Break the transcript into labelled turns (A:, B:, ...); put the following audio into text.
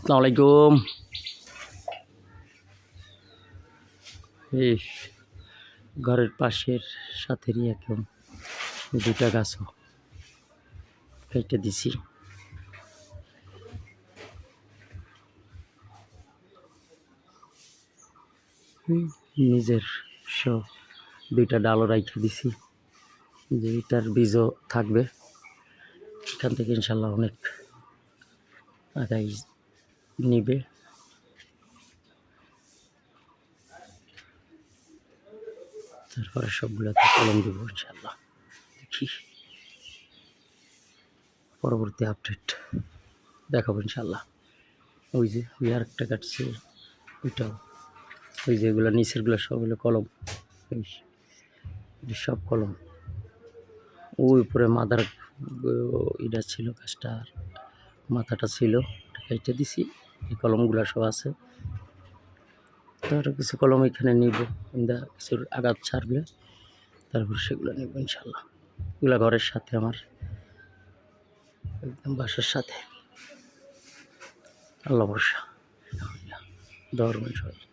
A: আসসালামু আলাইকুম। এই ঘরের পাশের সাথেরই একদম দুটা গাছও কেটে দিছি। নিজের সব দুইটা ডালও রাইখে দিছি, যে এটার বীজও থাকবে। এখান থেকে ইনশাল্লাহ অনেক আগাই নিবে। তারপরে সবগুলোতে কলম দিব ইনশাল্লাহ। দেখি পরবর্তী আপডেট দেখাবো ইনশাল্লাহ। ওই যে ওই আরেকটা কাটছে, ওইটাও ওই যে এগুলো নিচেরগুলো সব হলো কলম, সব কলম। ওই উপরে মাদার এটা ছিল, গাছটার মাথাটা ছিল, কেটে দিছি। এই কলমগুলো সব আছে। তারপরে কিছু কলম এখানে নিব, কিছুর আঘাত ছাড়বে, তারপর সেগুলো নিব ইনশাল্লাহ। এগুলো ঘরের সাথে, আমার একদম বাসার সাথে। আল্লাহ ভরসা, ধর্মের সবাই।